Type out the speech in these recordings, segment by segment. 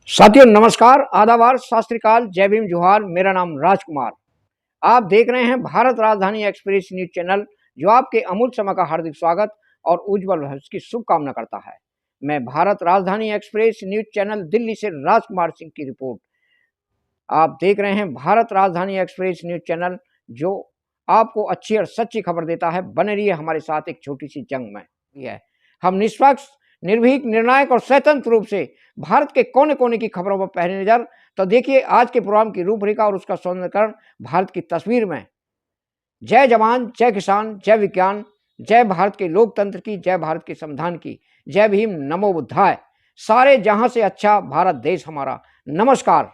साथियों नमस्कार, आदाबार, सत श्री अकाल, जय भीम, जोहार। मेरा नाम राजकुमार। आप देख रहे हैं भारत राजधानी एक्सप्रेस न्यूज चैनल, जो आपके अमूल्य समय का हार्दिक स्वागत और उज्जवल भविष्य की शुभकामना करता है। मैं भारत राजधानी एक्सप्रेस न्यूज चैनल दिल्ली से राजकुमार सिंह की रिपोर्ट। आप देख रहे हैं भारत राजधानी एक्सप्रेस न्यूज चैनल, जो आपको अच्छी और सच्ची खबर देता है। बने रहिए हमारे साथ एक छोटी सी जंग में। है हम निष्पक्ष, निर्भीक, निर्णायक और स्वतंत्र रूप से भारत के कोने कोने की खबरों पर पहले नजर। तो देखिए आज के प्रोग्राम की रूपरेखा और उसका सौंदर्यकरण भारत की तस्वीर में। जय जवान, जय किसान, जय विज्ञान, जय भारत के लोकतंत्र की, जय भारत के संविधान की, जय भीम, नमो बुद्धाय। सारे जहां से अच्छा भारत देश हमारा। नमस्कार।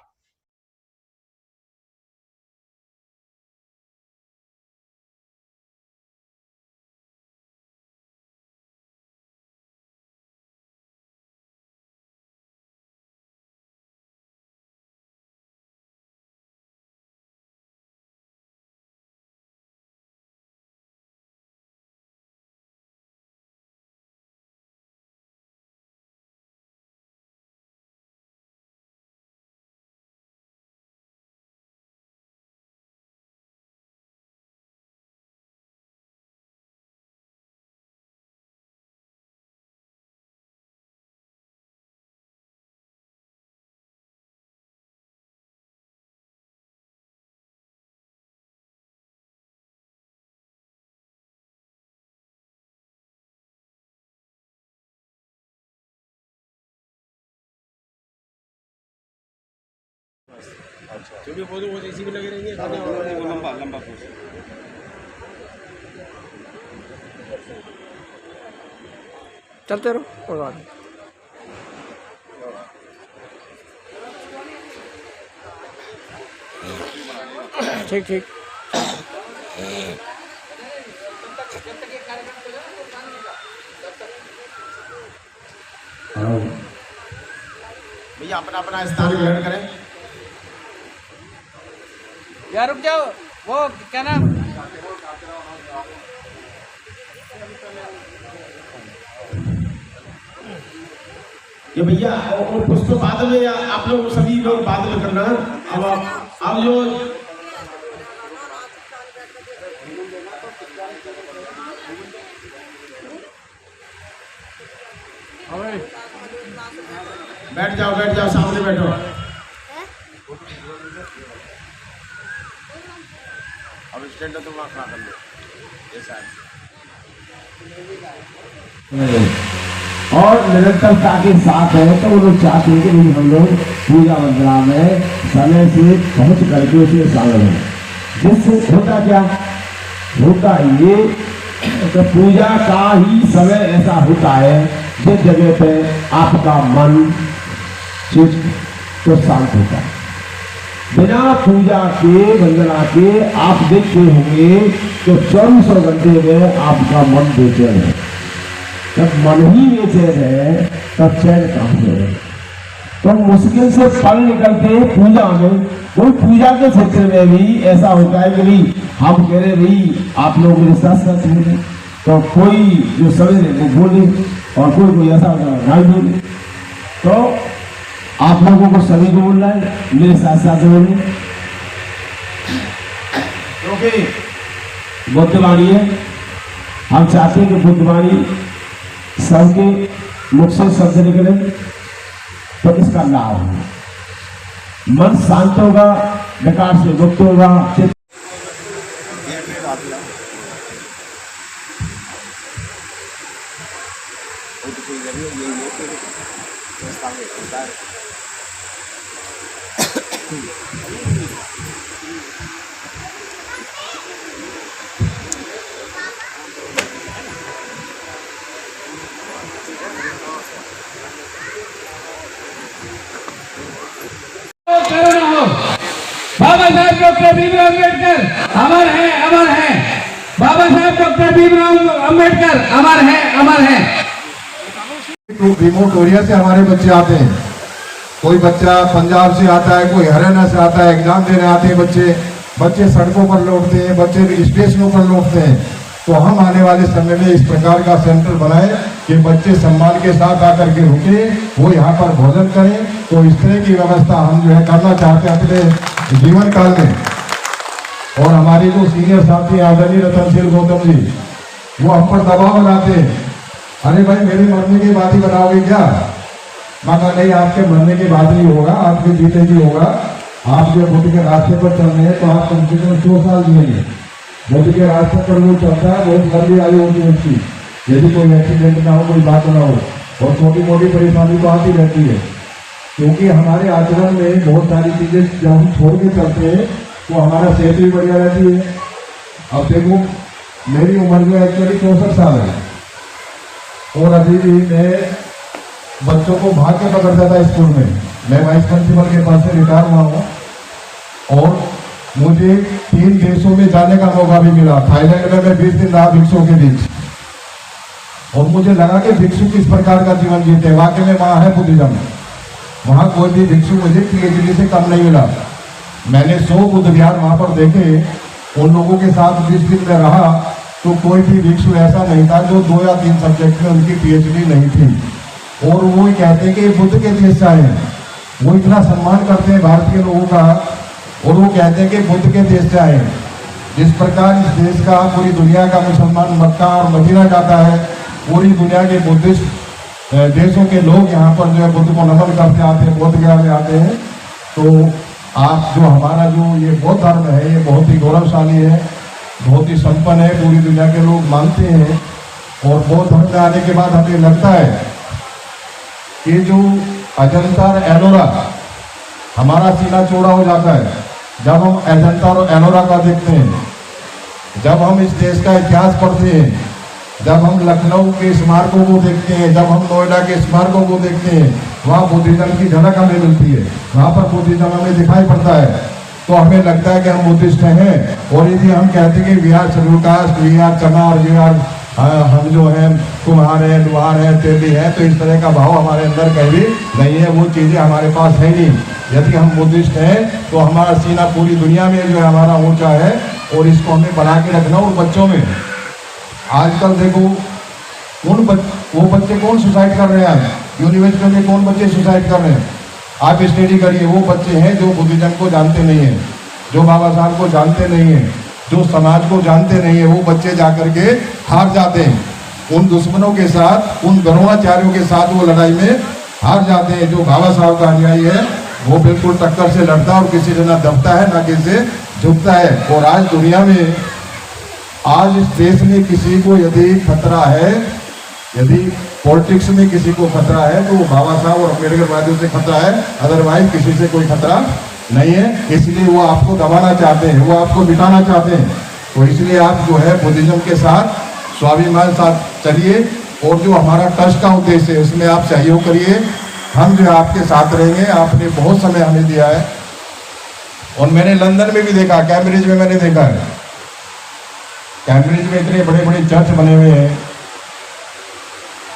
क्योंकि वो इसी में लगे रहेंगे वो लंबा लंबा पूछ चलते रहो, कोई बात नहीं। ठीक ठीक। भैया अपना अपना स्थान ग्रहण करें। यार रुक जाओ, वो क्या नाम, ये भैया और कुछ तो बाद में आप लोग सभी लोग बाद में करना। अब जो बैठ जाओ सामने बैठो। अब स्टैंड तो वहाँ खड़ा कर लो ये साइड। और निरंतरता के साथ है तो वो लोग चाहते हैं कि नहीं हम लोग पूजा वंदना में समय से पहुंच करके उसे शामिल हो। जिससे होता क्या होता ये तो पूजा का ही समय ऐसा होता है जिस जगह पे आपका मन चित्त तो शांत होता है। बिना पूजा के वंदना के आप देखते होंगे तो 24 घंटे में आपका मन बेचैन है। जब मन ही बेचैन है तब चैन कहां से है। तो मुश्किल से पल निकलते पूजा में। कोई पूजा के क्षेत्र में भी ऐसा होता है कि भाई हम कह रहे भाई आप लोग मेरे साथ साथ बोले, तो कोई जो समझे वो बोले और कोई ऐसा नहीं बोले। तो आप लोगों को सभी को बोलना है मेरे साथ साथ बोले, क्योंकि बुद्धवाणी है। हम चाहते हैं कि बुद्धवाणी सबके मुख से शब्द निकले तो इसका लाभ हो। मन शांत होगा, विकार से मुक्त होगा। बाबा साहेब डॉक्टर भीमराव अम्बेडकर अमर है, अमर है। बाबा साहेब डॉक्टर भीमराव अम्बेडकर अमर है, अमर है। रिमोट एरिया से हमारे बच्चे आते हैं। कोई बच्चा पंजाब से आता है, कोई हरियाणा से आता है, एग्जाम देने आते हैं बच्चे। बच्चे सड़कों पर लौटते हैं, बच्चे स्टेशनों पर लौटते हैं। तो हम आने वाले समय में इस प्रकार का सेंटर बनाए कि बच्चे सम्मान के साथ आकर के रुके, वो यहाँ पर भोजन करें। तो इस तरह की व्यवस्था हम जो है करना चाहते हैं अपने जीवन काल में। और हमारे जो सीनियर साथी आदरणीय रतनशील गौतम जी, वो हम पर दबाव बनाते हैं, अरे भाई मेरे मरने के बाद ही बनाओगे क्या? मगर नहीं, आपके मरने के बाद नहीं होगा, आपके जीते ही होगा। आप जो बुद्ध के रास्ते पर चल रहे हैं तो आप कम से कम 100 साल जिएंगे। बुद्ध के रास्ते पर वो चलता है, बहुत लंबी आयु होती है उसकी, यदि कोई एक्सीडेंट ना हो, कोई बात ना हो, और छोटी मोटी परेशानी तो आती रहती है। क्योंकि हमारे आचरण में बहुत सारी चीजें जब हम छोड़ के चलते हैं तो हमारा सेहत भी बढ़िया रहती है। अब देखो, मेरी उम्र जो एक्चुअली 64 साल है, और अभी भी मैं बच्चों को भाग के पकड़ता था स्कूल में। मैं वाइस प्रिंसिपल के पास से रिटायर हुआ हूँ, और मुझे 3 देशों में जाने का मौका भी मिला। थाईलैंड में मैं 20 दिन रहा भिक्षुओं के बीच, और मुझे लगा कि भिक्षु किस प्रकार का जीवन जीते हैं। वाकई में वहाँ है बुद्धिज्म, वहाँ कोई भी भिक्षु मुझे PhD से कम नहीं मिला। मैंने 100 बुद्ध विहार वहाँ पर देखे, उन लोगों के साथ 20 दिन में रहा, तो कोई भी भिक्षु ऐसा नहीं था जो 2 या 3 सब्जेक्ट में उनकी PhD नहीं थी। और वो ही कहते हैं कि बुद्ध के देश से आए हैं, वो इतना सम्मान करते हैं भारत के लोगों का, और वो कहते हैं कि बुद्ध के देश से आए हैं। जिस प्रकार इस देश का पूरी दुनिया का मुसलमान मक्का और मदीना जाता है, पूरी दुनिया के बुद्धिस्ट देशों के लोग यहाँ पर जो है बुद्ध को नमन करते आते हैं, बौद्ध गया में आते हैं। तो आप जो हमारा जो ये बौद्ध धर्म है, ये बहुत ही गौरवशाली है, बहुत ही संपन्न है, पूरी दुनिया के लोग मानते हैं। और बौद्ध धर्म में आने के बाद हमें लगता है कि जो अजंता और एलोरा, हमारा सीना चौड़ा हो जाता है जब हम अजंता और एलोरा का देखते हैं, जब हम इस देश का इतिहास पढ़ते हैं, जब हम लखनऊ के स्मारकों को देखते हैं, जब हम नोएडा के स्मारकों को देखते हैं, वहाँ बुद्धिज्म की झलक हमें मिलती है, वहाँ पर बुद्धिज्म हमें दिखाई पड़ता है। तो हमें लगता है कि हम बुद्धिस्ट हैं। और यदि हम कहते हैं कि we are schedule caste, we are Chamar, we are हम जो हैं कुम्हार हैं, लुहार हैं, तेली हैं, तो इस तरह का भाव हमारे अंदर कहीं भी नहीं है, वो चीज़ें हमारे पास है नहीं। यदि हम बुद्धिस्ट हैं तो हमारा सीना पूरी दुनिया में जो है हमारा ऊंचा है, और इसको हमें बना के रखना। और बच्चों में आजकल देखो, वो बच्चे कौन सुसाइड कर रहे हैं, यूनिवर्सिटी में कौन बच्चे सुसाइड कर रहे हैं, आप स्टडी करिए। वो बच्चे हैं जो बुद्धिज्म को जानते नहीं हैं, जो बाबा साहब को जानते नहीं हैं, जो समाज को जानते नहीं है, वो बच्चे जाकर के हार जाते हैं उन दुश्मनों के साथ, उन द्रोणाचार्यों के साथ वो लड़ाई में हार जाते हैं। जो बाबा साहब का अनुयायी है वो बिल्कुल टक्कर से लड़ता है, और किसी से ना दबता है ना किसी से झुकता है। और आज दुनिया में, आज इस देश में किसी को यदि खतरा है, यदि पॉलिटिक्स में किसी को खतरा है, तो वो बाबा साहब और अम्बेडकरवादियों से खतरा है, अदरवाइज किसी से कोई खतरा नहीं है। इसलिए वो आपको दबाना चाहते हैं, वो आपको मिटाना चाहते हैं। तो इसलिए आप जो है बुद्धिज्म के साथ स्वाभिमान साथ चलिए, और जो हमारा ट्रस्ट का उद्देश्य है उसमें आप सहयोग करिए। हम जो है आपके साथ रहेंगे। आपने बहुत समय हमें दिया है, और मैंने लंदन में भी देखा, कैम्ब्रिज में मैंने देखा है, कैम्ब्रिज में इतने बड़े बड़े चर्च बने हुए हैं,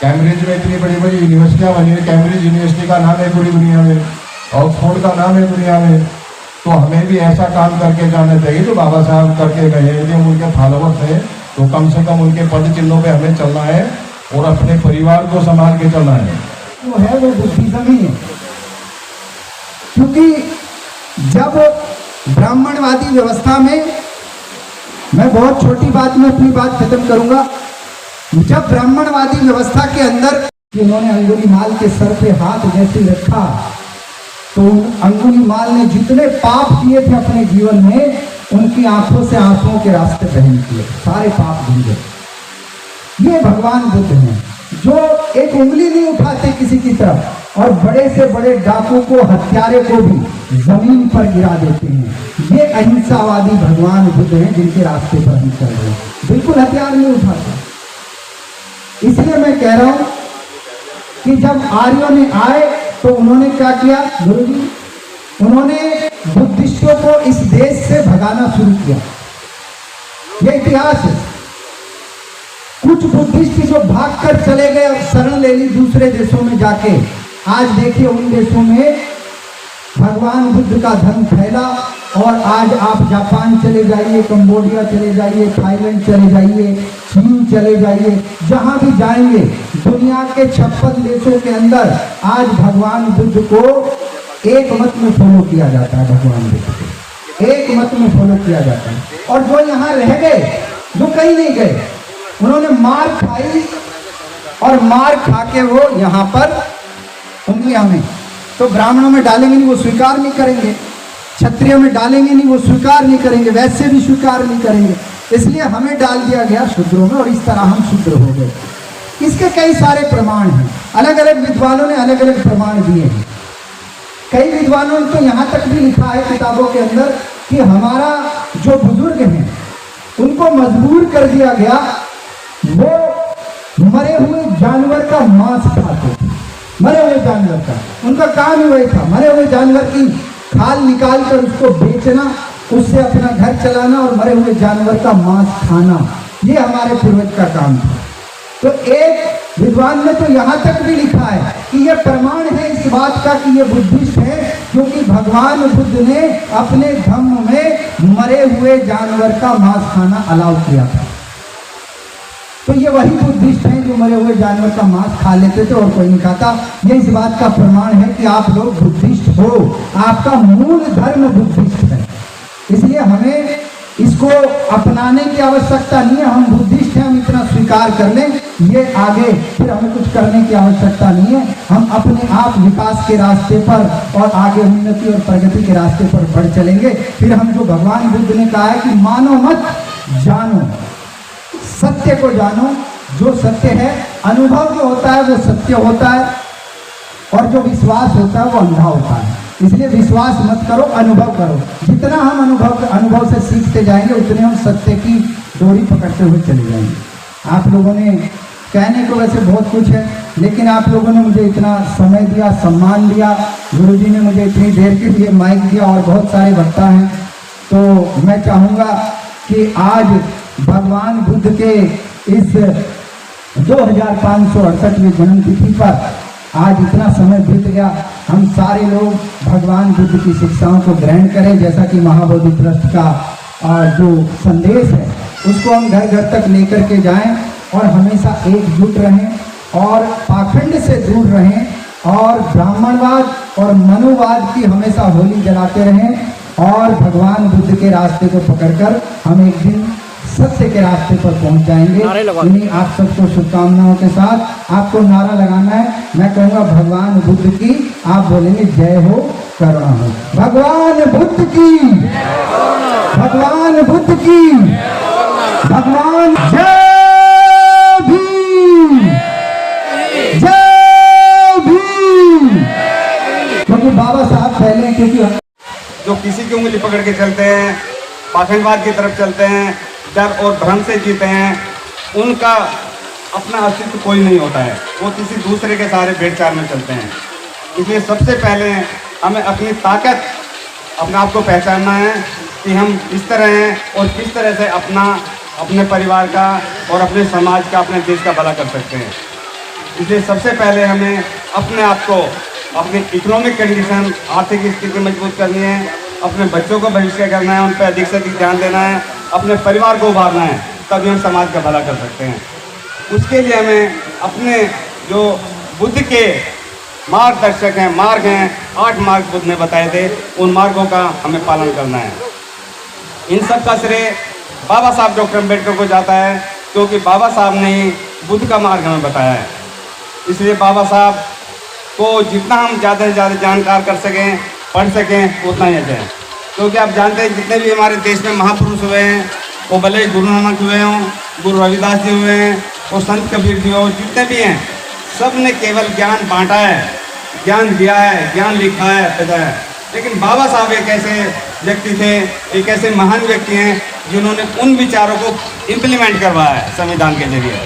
कैम्ब्रिज में इतनी बड़ी बड़ी यूनिवर्सिटियाँ बनी है। कैम्ब्रिज यूनिवर्सिटी का नाम है पूरी दुनिया में, ऑक्सफोर्ड का नाम है दुनिया में। तो हमें भी ऐसा काम करके जाना चाहिए जो बाबा साहब करके गए। यदि हम उनके फॉलोवर्स हैं तो कम से कम उनके पद चिन्हों पे हमें चलना है, और अपने परिवार को संभाल के चलना है। जो है वो बुद्धिज्म ही है। क्योंकि जब ब्राह्मणवादी व्यवस्था में, मैं बहुत छोटी बात में अपनी बात खत्म करूंगा, जब ब्राह्मणवादी व्यवस्था के अंदर उन्होंने अंगुलीमाल के सर पे हाथ जैसे रखा, तो अंगुलीमाल ने जितने पाप किए थे अपने जीवन में, उनकी आंखों से आंसुओं के रास्ते बहन किए, सारे पाप धुल। ये भगवान बुद्ध हैं जो एक उंगली नहीं उठाते किसी की तरफ, और बड़े से बड़े डाकू को, हत्यारे को भी जमीन पर गिरा देते हैं। ये अहिंसावादी भगवान बुद्ध हैं जिनके रास्ते पर हम चल रहे हैं। बिल्कुल हथियार नहीं उठाते। इसलिए मैं कह रहा हूं कि जब आर्यों ने आए तो उन्होंने क्या किया गुरुजी, उन्होंने बुद्धिस्टों को इस देश से भगाना शुरू किया। यह इतिहास है। कुछ बुद्धिस्ट जो भागकर चले गए, शरण ले ली दूसरे देशों में जाके। आज देखिए उन देशों में भगवान बुद्ध का धर्म फैला और आज आप जापान चले जाइए, कंबोडिया चले जाइए, थाईलैंड चले जाइए, चीन चले जाइए, जहां भी जाएंगे दुनिया के 56 देशों के अंदर आज भगवान बुद्ध को एक मत में फॉलो किया जाता है। भगवान बुद्ध को एक मत में फॉलो किया जाता है। और जो यहाँ रह गए, जो कहीं नहीं गए, उन्होंने मार खाई और मार खा के वो यहाँ पर उंगलियां में, तो ब्राह्मणों में डालेंगे नहीं, वो स्वीकार नहीं करेंगे, क्षत्रियों में डालेंगे नहीं, वो स्वीकार नहीं करेंगे, वैसे भी स्वीकार नहीं करेंगे, इसलिए हमें डाल दिया गया शूद्रों में और इस तरह हम शूद्र हो गए। इसके कई सारे प्रमाण हैं, अलग अलग विद्वानों ने अलग अलग प्रमाण दिए हैं। कई विद्वानों ने तो यहाँ तक भी लिखा है किताबों के अंदर कि हमारा जो बुजुर्ग हैं उनको मजबूर कर दिया गया, वो मरे हुए जानवर का मांस खाते थे, मरे हुए जानवर का, उनका काम ही वही था, मरे हुए जानवर की खाल निकाल कर उसको बेचना, उससे अपना घर चलाना और मरे हुए जानवर का मांस खाना, ये हमारे पूर्वज का काम था। तो एक विद्वान ने तो यहाँ तक भी लिखा है कि यह प्रमाण है इस बात का कि ये बुद्धिस्ट है, क्योंकि भगवान बुद्ध ने अपने धम्म में मरे हुए जानवर का मांस खाना अलाउ किया था। तो ये वही बुद्धिस्ट हैं जो मरे हुए जानवर का मांस खा लेते थे और कोई नहीं खाता। ये इस बात का प्रमाण है कि आप लोग बुद्धिस्ट हो, आपका मूल धर्म बुद्धिस्ट है। इसलिए हमें इसको अपनाने की आवश्यकता नहीं है, हम बुद्धिस्ट हैं, हम इतना स्वीकार कर लें, ये आगे फिर हमें कुछ करने की आवश्यकता नहीं है। हम अपने आप विकास के रास्ते पर और आगे उन्नति और प्रगति के रास्ते पर बढ़ चलेंगे। फिर हम जो भगवान बुद्ध ने कहा है कि मानो मत जानो, सत्य को जानो, जो सत्य है, अनुभव जो होता है वो सत्य होता है और जो विश्वास होता है वो अंधा होता है। इसलिए विश्वास मत करो, अनुभव करो। जितना हम अनुभव से सीखते जाएंगे उतने हम सत्य की डोरी पकड़ते हुए चले जाएंगे। आप लोगों ने कहने को वैसे बहुत कुछ है, लेकिन आप लोगों ने मुझे इतना समय दिया, सम्मान दिया, गुरुजी ने मुझे इतनी देर के लिए माइक दिया और बहुत सारे वक्ता हैं, तो मैं चाहूँगा कि आज भगवान बुद्ध के इस 2568वीं जन्म तिथि पर आज इतना समय बीत गया, हम सारे लोग भगवान बुद्ध की शिक्षाओं को ग्रहण करें। जैसा कि महाबोधि ट्रस्ट का जो संदेश है उसको हम घर घर तक लेकर के जाएं और हमेशा एकजुट रहें और पाखंड से दूर रहें और ब्राह्मणवाद और मनुवाद की हमेशा होली जलाते रहें और भगवान बुद्ध के रास्ते को पकड़कर हम एक दिन सत्य के रास्ते पर पहुंच जाएंगे। इन्हीं आप सबको शुभकामनाओं के साथ आपको नारा लगाना है। मैं कहूँगा भगवान बुद्ध की, आप बोलेंगे जय हो, करुणा हो। भगवान बुद्ध की, भगवान बुद्ध की, भगवान जय भीम, जय भीम। क्योंकि बाबा साहब पहले, क्योंकि जो किसी की उंगली पकड़ के चलते हैं, पाखंडवाद की तरफ चलते हैं, डर और भ्रम से जीते हैं, उनका अपना अस्तित्व कोई नहीं होता है, वो किसी दूसरे के सहारे भेड़-चाल में चलते हैं। इसलिए सबसे पहले हमें अपनी ताकत, अपने आप को पहचानना है कि हम किस तरह हैं और किस तरह से अपने परिवार का और अपने समाज का, अपने देश का भला कर सकते हैं। इसलिए सबसे पहले हमें अपने आप को, अपनी इकोनॉमिक कंडीशन, आर्थिक स्थिति मजबूत करनी है, अपने बच्चों को भविष्य करना है, उन पर अधिक से अधिक ध्यान देना है, अपने परिवार को उभारना है, तभी हम समाज का भला कर सकते हैं। उसके लिए हमें अपने जो बुद्ध के मार्गदर्शक हैं, मार्ग हैं, 8 मार्ग बुद्ध ने बताए थे, उन मार्गों का हमें पालन करना है। इन सब का श्रेय बाबा साहब डॉक्टर अम्बेडकर को जाता है, क्योंकि बाबा साहब ने ही बुद्ध का मार्ग हमें बताया है। इसलिए बाबा साहब को जितना हम ज़्यादा से ज़्यादा जानकार कर सकें, पढ़ सकें, उतना ही अच्छा है। क्योंकि आप जानते हैं जितने भी हमारे देश में महापुरुष हुए हैं, वो भले ही गुरु नानक हुए हों, गुरु रविदास जी हुए हैं और संत कबीर जी हो, जितने भी हैं, सब ने केवल ज्ञान बांटा है, ज्ञान दिया है, ज्ञान लिखा है, पता है। लेकिन बाबा साहब एक ऐसे व्यक्ति थे, एक ऐसे महान व्यक्ति हैं जिन्होंने उन विचारों को इम्प्लीमेंट करवाया है संविधान के जरिए।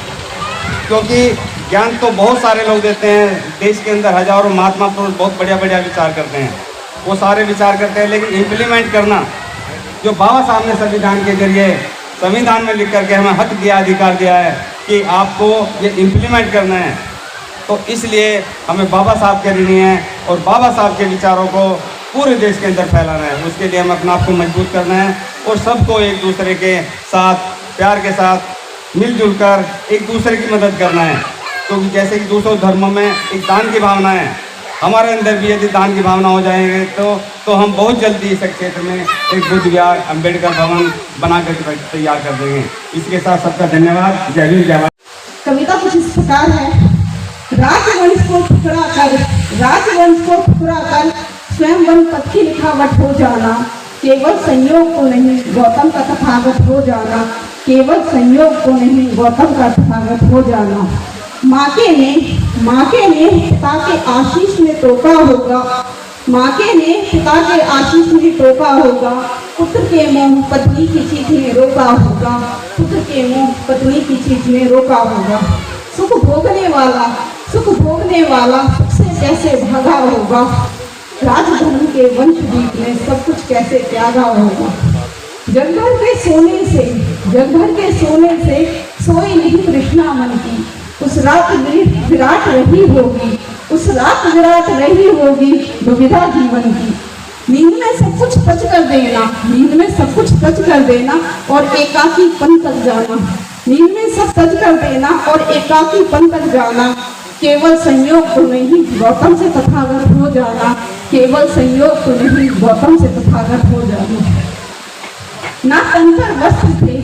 क्योंकि ज्ञान तो बहुत सारे लोग देते हैं, देश के अंदर हजारों महात्मा पुरुष बहुत बढ़िया बढ़िया विचार करते हैं, वो सारे विचार करते हैं, लेकिन इम्प्लीमेंट करना, जो बाबा साहब ने संविधान के जरिए संविधान में लिख करके हमें हक दिया, अधिकार दिया है कि आपको ये इम्प्लीमेंट करना है, तो इसलिए हमें बाबा साहब के ऋणी हैं और बाबा साहब के विचारों को पूरे देश के अंदर फैलाना है। उसके लिए हमें अपने आप को मजबूत करना है और सबको एक दूसरे के साथ प्यार के साथ मिलजुल कर एक दूसरे की मदद करना है। क्योंकि जैसे कि दूसरों धर्मों में एक दान की भावना है, हमारे अंदर भी यदि दान की भावना हो जाएंगे तो हम बहुत जल्दी इस क्षेत्र में एक बुद्ध विहार, अम्बेडकर भवन बना कर तैयार कर देंगे। इसके साथ सबका धन्यवाद। जय हिंद, जय भारत। कविता कुछ इस प्रकार है। राजवंश को ठुकरा कर स्वयं वन पथ की लिखावट हो जाना, केवल संयोग को नहीं गौतम का तथागत हो जाना, केवल संयोग को नहीं गौतम का तथागत हो जाना। माँ के ने पिता के आशीष में टोका होगा, माँ के ने पिता के आशीष में टोका होगा, पुत्र के मुंह पत्नी की चीख में रोका होगा, पुत्र के मुंह पत्नी की चीख में रोका होगा। सुख भोगने वाला सुख से कैसे भागा होगा, राजधर्म के वंशदीप ने सब कुछ कैसे त्यागा होगा। जग भर के सोने से सोई नहीं तृष्णा मन की, उस रात विराट रही होगी दुविधा जीवन की। नींद में सब कुछ तज कर देना और एकाकीपन तक जाना, नींद में सब तज कर देना और एकाकीपन तक जाना, केवल संयोग को नहीं गौतम से तथागत हो जाना, केवल संयोग को नहीं गौतम से तथागत हो जाना। ना तन पर वस्त्र थे,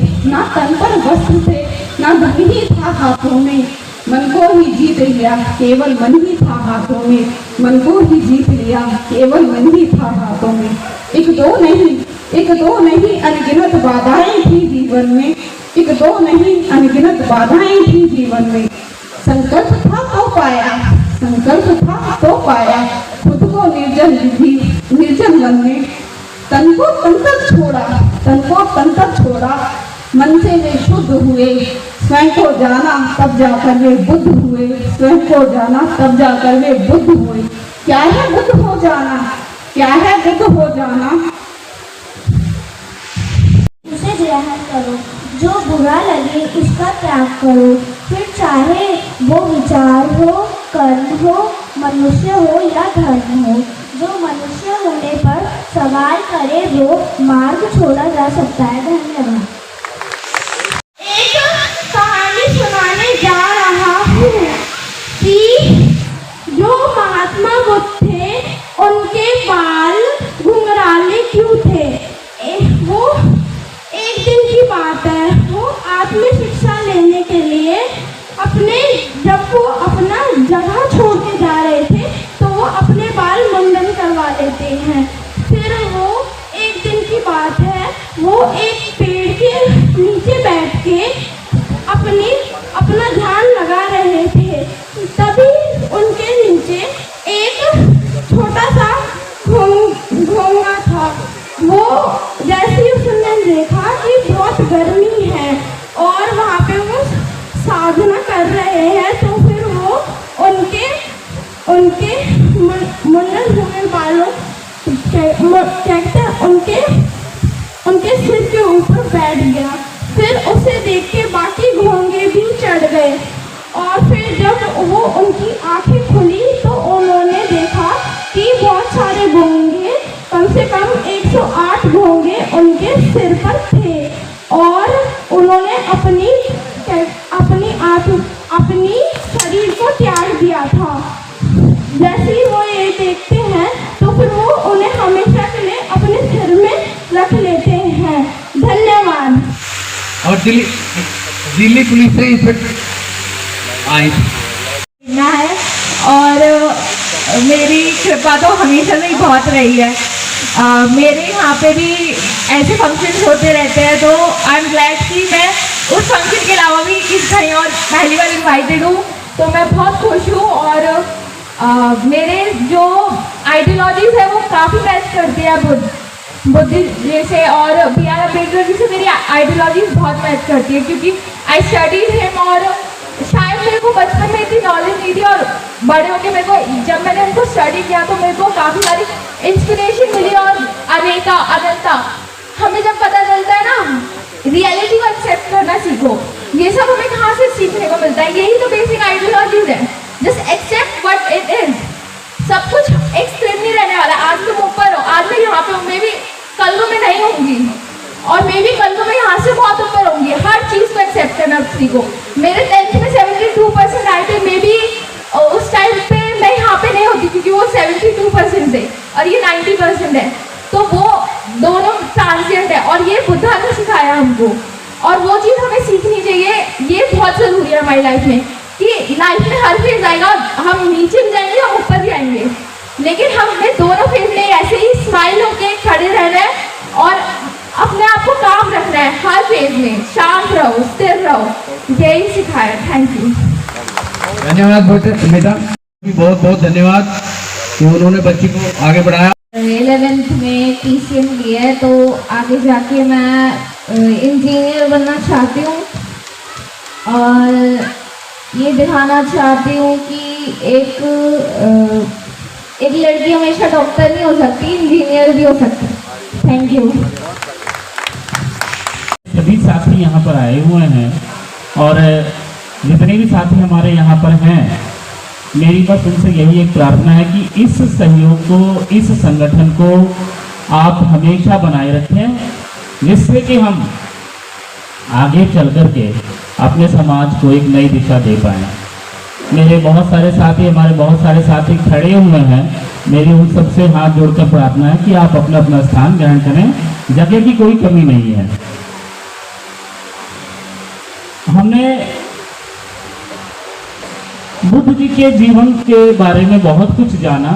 ना धन ही था हाथों में, मन को ही जीत लिया केवल मन ही था हाथों में, मन को ही जीत लिया केवल मन ही था हाथों में। एक दो नहीं अनगिनत बाधाएं थी जीवन में, एक दो नहीं अनगिनत बाधाएं थी जीवन में। संकल्प था तो पाया खुद को निर्जन वन में, तन को तन तक छोड़ा मन से वे शुद्ध हुए, स्वयं को जाना तब जाकर वे बुद्ध हुए, स्वयं को जाना तब जाकर वे बुद्ध हुए। क्या है बुद्ध हो जाना, उसे ग्रहण करो, जो बुरा लगे उसका त्याग करो, फिर चाहे वो विचार हो, कर्म हो, मनुष्य हो या धर्म हो। जो मनुष्य होने पर सवाल करे वो मार्ग छोड़ा जा सकता है। धन्यवाद। एक कहानी सुनाने जा रहा हूँ कि जो महात्मा बुद्ध थे उनके बाल घुंघराले क्यों थे। वो एक दिन की बात है, वो आत्म शिक्षा लेने के लिए जब वो अपना जगह छोड़ के जा रहे थे तो वो अपने बाल मुंडन करवा लेते हैं। फिर वो एक दिन की बात है, वो एक पेड़ के नीचे बैठ के अपना ध्यान लगा रहे थे। तभी उनके नीचे एक छोटा सा घोंघा था। वो जैसे ही उसने देखा कि बहुत गर्मी है और वहाँ पे वो साधना कर रहे हैं, तो फिर वो उनके मुंडन हुए बालों कहते हैं उनके सिर के ऊपर बैठ गया। फिर उसे देख के बाकी घोंघे भी चढ़ गए और फिर जब वो उनकी आंखें खुली तो उन्होंने देखा कि बहुत सारे घोंघे, कम से कम 108 घोंघे उनके सिर पर थे और उन्होंने अपनी शरीर को त्याग दिया था। जैसे ही वो ये देखते हैं तो फिर वो उन्हें हमेशा के लिए अपने सिर में रख लेते हैं। धन्यवाद। और दिल्ली पुलिस से इस वक्त आई है और मेरी कृपा तो हमेशा से ही बहुत रही है। मेरे यहाँ पे भी ऐसे फंक्शन होते रहते हैं, तो आई एम ग्लैड कि मैं उस फंक्शन के अलावा भी इस कहीं और पहली बार इन्वाइटेड हूँ, तो मैं बहुत खुश हूँ। और मेरे जो आइडियोलॉजीज है वो काफ़ी मैच करती है बुद्धिज्म से, और बी आर अम्बेडकर जी से मेरी आइडियोलॉजीज बहुत मैच करती है, क्योंकि आई स्टडीड हिम। और शायद मेरे को बचपन में इतनी नॉलेज नहीं थी और बड़े होके मेरे को जब मैंने उनको स्टडी किया तो मेरे को काफ़ी सारी इंस्पिरेशन मिली। और अनेका अनंता हमें जब पता चलता है ना, रियलिटी को एक्सेप्ट करना सीखो। ये सब हमें कहाँ से सीखने को मिलता है, यही तो बेसिक आइडियोलॉजीज है। Just accept what it is. सब कुछ एक स्थिर नहीं रहने वाला। आज तुम ऊपर हो, आज मैं यहाँ पे हूँ, मे भी कल को मैं नहीं होंगी, और मे भी कल को मैं यहाँ से बहुत ऊपर होंगी। हर चीज़ को एक्सेप्ट करना उसी को। मेरे 10th में 72% आए थे, मे भी उस टाइम पे मैं यहाँ पे नहीं होती क्योंकि वो 72% थे और ये 90% है, तो वो दोनों ट्रांसिएंट है। और ये बुद्धा ने सिखाया हमको, और वो चीज़ हमें सीखनी चाहिए। ये बहुत ज़रूरी है हमारी लाइफ में कि लाइफ में हर फेज आएगा, हम नीचे भी जाएंगे, हम ऊपर भी आएंगे, लेकिन हमें दोनों फेज में ऐसे ही स्माइल होके खड़े रहना है और अपने आप को काम रखना है। हर फेज में शांत रहो, स्थिर रहो, यही सिखाया। Thank you. धन्यवाद बेटा, बहुत बहुत धन्यवाद कि उन्होंने बच्ची को आगे बढ़ाया। 11th में PCM लिया है, तो आगे जाके मैं इंजीनियर बनना चाहती हूँ और ये दिखाना चाहती हूँ कि एक लड़की हमेशा डॉक्टर नहीं हो सकती, इंजीनियर भी हो सकती है। Thank you. सभी साथी यहाँ पर आए हुए हैं और जितने भी साथी हमारे यहाँ पर हैं, मेरी बस उनसे यही एक प्रार्थना है कि इस सहयोग को, इस संगठन को आप हमेशा बनाए रखें, जिससे कि हम आगे चल कर के अपने समाज को एक नई दिशा दे पाएँ। मेरे बहुत सारे साथी, हमारे बहुत सारे साथी खड़े हुए हैं, मेरी उन सबसे हाथ जोड़कर प्रार्थना है कि आप अपना अपना स्थान ग्रहण करें, जगह की कोई कमी नहीं है। हमने बुद्ध जी के जीवन के बारे में बहुत कुछ जाना।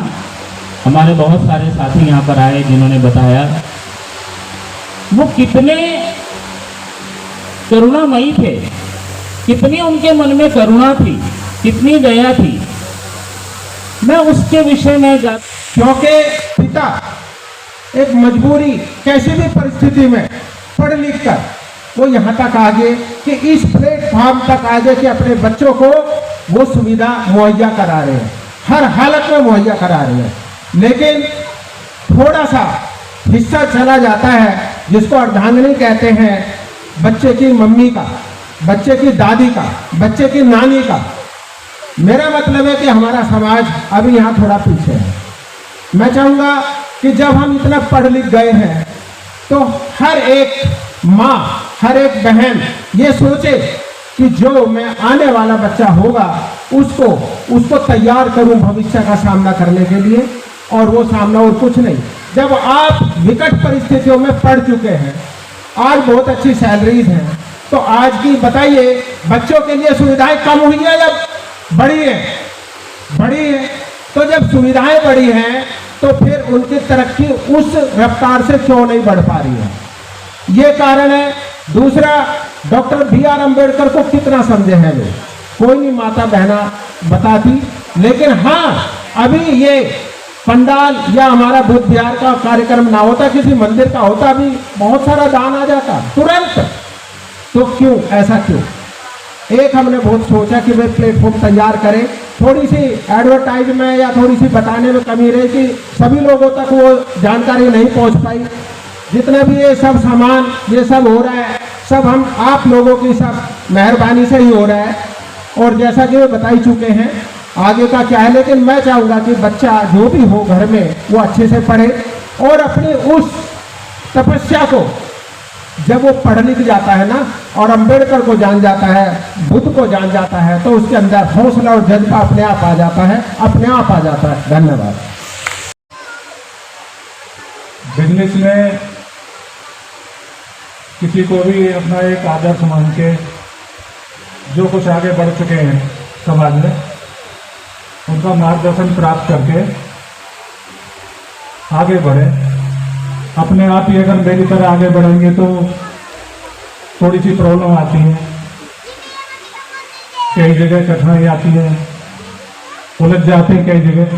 हमारे बहुत सारे साथी यहाँ पर आए जिन्होंने बताया वो कितने करुणामयी थे, कितनी उनके मन में करुणा थी, कितनी दया थी। मैं उसके विषय में क्योंकि पिता एक मजबूरी कैसी भी परिस्थिति में पढ़ लिख कर वो यहाँ तक आ गए कि इस प्लेटफॉर्म तक आ गए कि अपने बच्चों को वो सुविधा मुहैया करा रहे हैं, हर हालत में मुहैया करा रहे हैं। लेकिन थोड़ा सा हिस्सा चला जाता है जिसको अर्धांगिनी कहते हैं, बच्चे की मम्मी का, बच्चे की दादी का, बच्चे की नानी का। मेरा मतलब है कि हमारा समाज अभी यहाँ थोड़ा पीछे है। मैं चाहूँगा कि जब हम इतना पढ़ लिख गए हैं तो हर एक माँ, हर एक बहन ये सोचे कि जो मैं आने वाला बच्चा होगा उसको तैयार करूं भविष्य का सामना करने के लिए, और वो सामना और कुछ नहीं। जब आप विकट परिस्थितियों में पढ़ चुके हैं, आज बहुत अच्छी सैलरीज हैं, तो आज की बताइए बच्चों के लिए सुविधाएं कम हुई है या बढ़ी है? बढ़ी है। तो जब सुविधाएं बढ़ी हैं तो फिर उनकी तरक्की उस रफ्तार से क्यों नहीं बढ़ पा रही है? ये कारण है। दूसरा, डॉक्टर BR अम्बेडकर को कितना समझे हैं लोग, कोई नहीं माता बहना बताती। लेकिन हाँ, अभी ये पंडाल या हमारा बुद्ध विहार का कार्यक्रम ना होता, किसी मंदिर का होता, अभी बहुत सारा दान आ जाता तुरंत। तो क्यों ऐसा क्यों? एक हमने बहुत सोचा कि वे प्लेटफॉर्म तैयार करें, थोड़ी सी एडवर्टाइज में या थोड़ी सी बताने में कमी रही कि सभी लोगों तक वो जानकारी नहीं पहुंच पाई। जितने भी ये सब सामान ये सब हो रहा है, सब हम आप लोगों की सब मेहरबानी से ही हो रहा है। और जैसा कि वे बता ही चुके हैं आगे का क्या है, लेकिन मैं चाहूँगा कि बच्चा जो भी हो घर में वो अच्छे से पढ़े और अपनी उस तपस्या को, जब वो पढ़ लिख जाता है ना और अम्बेडकर को जान जाता है, बुद्ध को जान जाता है, तो उसके अंदर हौसला और जज्बा अपने आप आ जाता है, अपने आप आ जाता है। धन्यवाद। बिजनेस में किसी को भी अपना एक आदर्श मान के जो कुछ आगे बढ़ चुके हैं समाज में, उनका मार्गदर्शन प्राप्त करके आगे बढ़े। अपने आप ही अगर मेरी तरह आगे बढ़ेंगे तो थोड़ी सी प्रॉब्लम आती है, कई जगह कठिनाई आती है, उलझ जाते हैं कई जगह।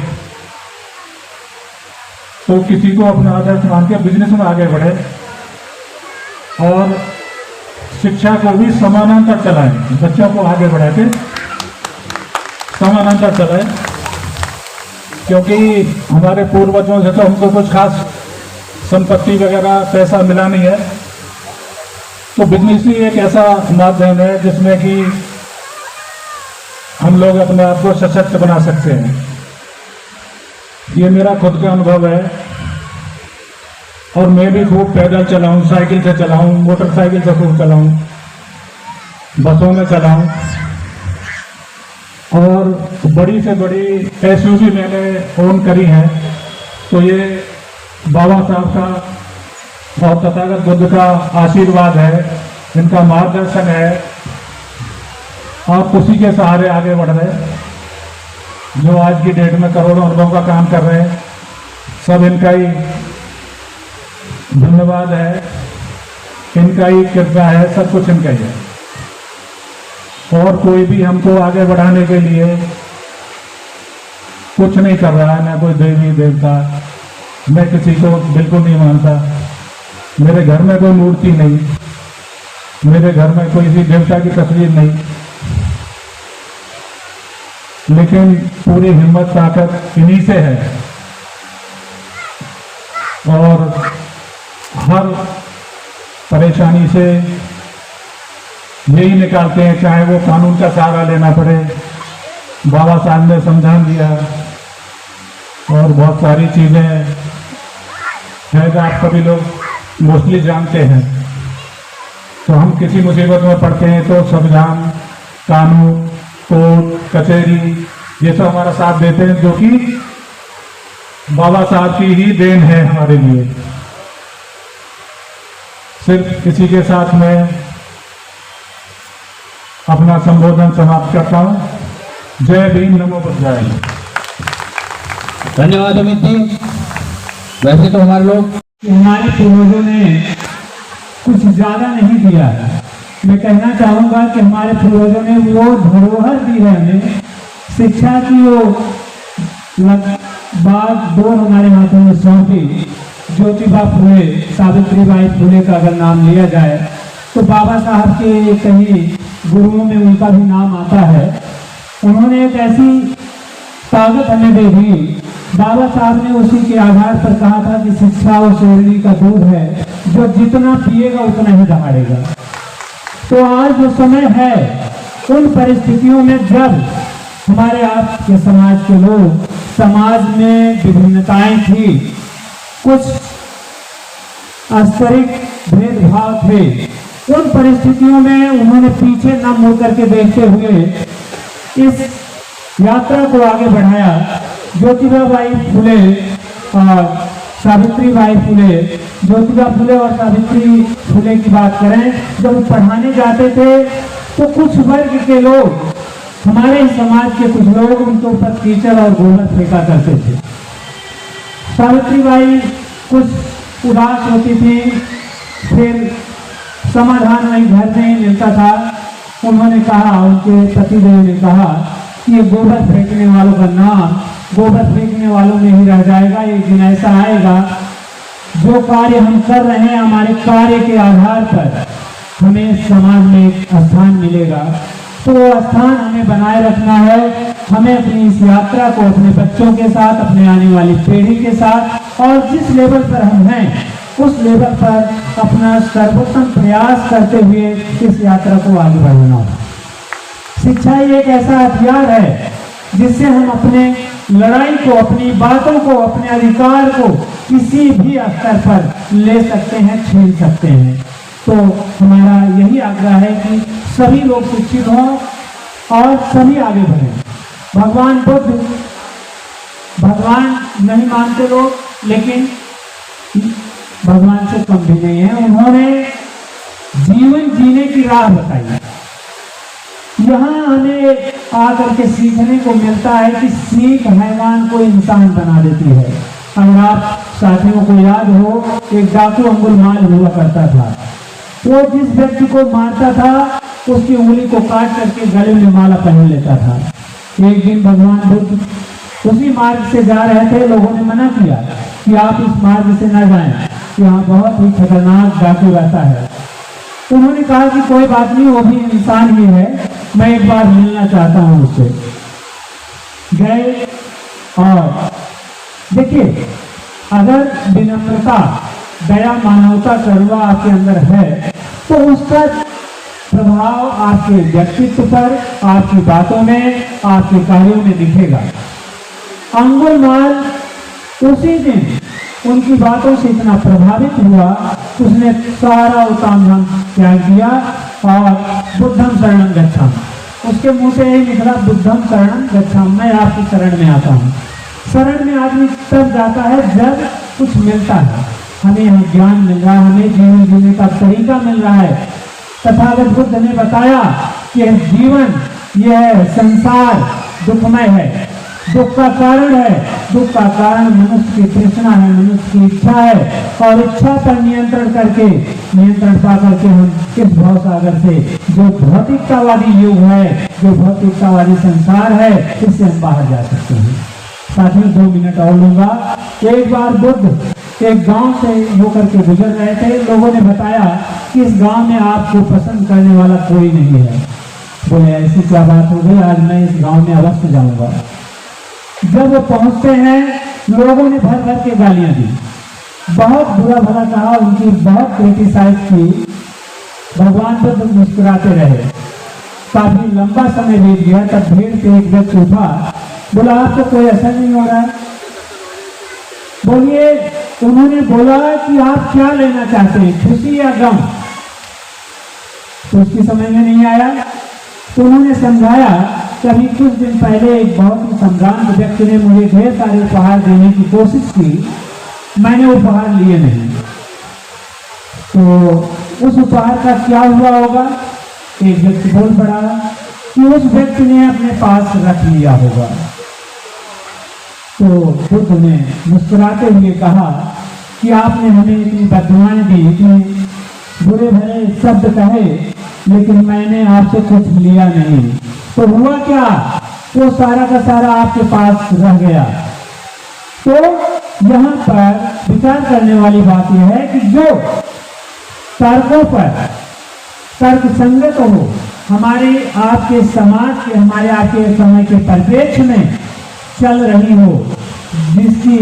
तो किसी को अपना आदर्श मान के बिजनेस में आगे बढ़े और शिक्षा को भी समानांतर चलाएं, बच्चों को आगे बढ़ा के समानांतर चलाएं, क्योंकि हमारे पूर्वजों से तो हमको कुछ खास संपत्ति वगैरह पैसा मिला नहीं है। तो बिजनेस ही एक ऐसा माध्यम है जिसमें कि हम लोग अपने आप को सशक्त बना सकते हैं। ये मेरा खुद का अनुभव है। और मैं भी खूब पैदल चलाऊं, साइकिल से चलाऊं, मोटरसाइकिल से खूब चलाऊं, बसों में चलाऊं, और बड़ी से बड़ी एसयूवी मैंने ओन करी है। तो ये बाबा साहब का और तथागत बुद्ध का आशीर्वाद है, इनका मार्गदर्शन है। आप उसी के सहारे आगे बढ़ रहे हैं। जो आज की डेट में करोड़ों अरबों का काम कर रहे हैं, सब इनका ही धन्यवाद है, इनका ही कृपा है, सब कुछ इनका ही है। और कोई भी हमको आगे बढ़ाने के लिए कुछ नहीं कर रहा है, ना कोई देवी देवता। मैं किसी को बिल्कुल नहीं मानता। मेरे घर में कोई मूर्ति नहीं, मेरे घर में कोई सी देवता की तस्वीर नहीं, लेकिन पूरी हिम्मत ताकत इन्हीं से है। और हर परेशानी से यही निकालते हैं, चाहे वो कानून का सहारा लेना पड़े। बाबा साहब ने समझान दिया और बहुत सारी चीजें है जो आप सभी लोग मोस्टली जानते हैं। तो हम किसी मुसीबत में पड़ते हैं तो संविधान, कानून, कोर्ट, कचहरी ये सब हमारा साथ देते हैं, जो कि बाबा साहब की ही देन है हमारे लिए। सिर्फ इसी के साथ मैं अपना संबोधन समाप्त करता हूं। जय भीम, नमो बुद्धाय। धन्यवाद अमित जी। वैसे तो हमारे पूर्वजों ने कुछ ज्यादा नहीं दिया है। मैं कहना चाहूंगा कि हमारे पूर्वजों ने वो धरोहर दी है हमें, शिक्षा की वो बात दो हमारे हाथों में सौंपी। ज्योतिबा फुले, सावित्रीबाई फुले का अगर नाम लिया जाए तो बाबा साहब के कई गुरुओं में उनका भी नाम आता है। उन्होंने एक ऐसी ताकत हमें दे दी। बाबा साहब ने उसी के आधार पर कहा था कि शिक्षा और शेरनी का दूध है, जो जितना पिएगा उतना ही दहाड़ेगा। तो आज जो समय है, उन परिस्थितियों में जब हमारे आपके समाज के लोग, समाज में विभिन्नताएं थी, कुछ आस्तरिक भेदभाव थे, उन परिस्थितियों में उन्होंने पीछे न मुड़ करके देखते हुए इस यात्रा को आगे बढ़ाया। ज्योतिबाई फुले और सावित्रीबाई फुले, ज्योतिबा फुले और सावित्री फुले की बात करें, जब पढ़ाने जाते थे तो कुछ वर्ग के लोग, हमारे समाज के कुछ लोग उनके ऊपर कीचड़ और गोबर फेंका करते थे। सावित्रीबाई कुछ उदास होती थी, फिर समाधान वही घर नहीं मिलता था। उन्होंने कहा, उनके पतिदेव ने कहा कि ये गोबर फेंकने वालों का नाम गोबर फेंकने वालों में ही रह जाएगा। एक दिन ऐसा आएगा, जो कार्य हम कर रहे हैं, हमारे कार्य के आधार पर हमें समाज में एक स्थान मिलेगा। तो वो स्थान हमें बनाए रखना है। हमें अपनी इस यात्रा को अपने बच्चों के साथ, अपने आने वाली पीढ़ी के साथ, और जिस लेवल पर हम हैं उस लेवल पर अपना सर्वोत्तम प्रयास करते हुए इस यात्रा को आगे बढ़ाना होगा। शिक्षा ही एक ऐसा हथियार है जिससे हम अपने लड़ाई को, अपनी बातों को, अपने अधिकार को किसी भी स्तर पर ले सकते हैं, छीन सकते हैं। तो हमारा यही आग्रह है कि सभी लोग शिक्षित हों और सभी आगे बढ़ें। भगवान बुद्ध, भगवान नहीं मानते लोग, लेकिन भगवान से कम भी नहीं है। उन्होंने जीवन जीने की राह बताई। यहाँ हमें आकर के सीखने को मिलता है कि सीख हैवान को इंसान बना देती है। अगर आप साथियों को याद हो, एक डाकू अंगुलमाल हुआ करता था। वो जिस व्यक्ति को मारता था उसकी उंगली को काट करके गले में माला पहन लेता था। एक दिन भगवान बुद्ध उसी मार्ग से जा रहे थे। लोगों ने मना किया कि आप इस मार्ग से न जाएं, यहाँ बहुत ही खतरनाक डाकू रहता है। उन्होंने कहा कि कोई बात नहीं, वो भी इंसान ही है, मैं एक बार मिलना चाहता हूँ उससे। गए और देखिए, अगर विनम्रता, दया, मानवता, करुणा आपके अंदर है तो उसका प्रभाव आपके व्यक्तित्व पर, आपकी बातों में, आपके कार्यों में दिखेगा। अंगुलमाल उसी दिन उनकी बातों से इतना प्रभावित हुआ, उसने सारा तामझाम त्याग दिया और बुद्धम शरणं गच्छामि। उसके मुंह से यही निकला, बुद्धम शरणं गच्छामि, मैं आपकी शरण में आता हूँ। शरण में आदमी तब जाता है जब कुछ मिलता है, हमें यहाँ ज्ञान मिल रहा है, हमें जीवन जीने का तरीका मिल रहा है। तथागत बुद्ध ने बताया कि जीवन, यह संसार दुखमय है, दुख का कारण है, दुख का कारण मनुष्य की तृष्णा है, मनुष्य की इच्छा है, और इच्छा पर नियंत्रण करके, नियंत्रण पा करके हम इस भव सागर से, जो भौतिकतावादी युग है, जो भौतिकतावादी संसार है, इससे हम बाहर जा सकते हैं। साथियों 2 मिनट और लूंगा। एक बार बुद्ध एक गांव से होकर के गुजर रहे थे। लोगों ने बताया कि इस गांव में आपको पसंद करने वाला कोई नहीं है। बोले ऐसी क्या बात हो गई, आज मैं इस गांव में अवश्य जाऊंगा। जब वो पहुंचते हैं, लोगों ने भर भर के गालियां दी, बहुत बुरा भला कहा, उनकी बहुत क्रिटिसाइज की। भगवान बुद्ध मुस्कुराते रहे। काफी लंबा समय बीत गया, तब भीड़ से एक व्यक्ति उठा, बोला आपको कोई असर नहीं हो रहा है? बोलिए। उन्होंने बोला कि आप क्या लेना चाहते हैं, खुशी या गम? तो उसकी समझ में नहीं आया। तो उन्होंने समझाया कि अभी कुछ दिन पहले एक बहुत ही संभ्रांत व्यक्ति ने मुझे ढेर सारे उपहार देने की कोशिश की, मैंने उपहार लिए नहीं। तो उस उपहार का क्या हुआ होगा? एक व्यक्ति बोल पड़ा कि उस व्यक्ति ने अपने पास रख लिया होगा। तो बुद्ध ने मुस्कुराते हुए कहा कि आपने हमें इतनी बददुआएं दी, इतने बुरे भरे शब्द कहे, लेकिन मैंने आपसे कुछ लिया नहीं। तो हुआ क्या? वो सारा का सारा आपके पास रह गया। तो यहाँ पर विचार करने वाली बात यह है कि जो तर्कों पर तर्क संगत हो, हमारे आपके समाज के, हमारे आपके समय के परिप्रेक्ष्य में चल रही हो, जिसकी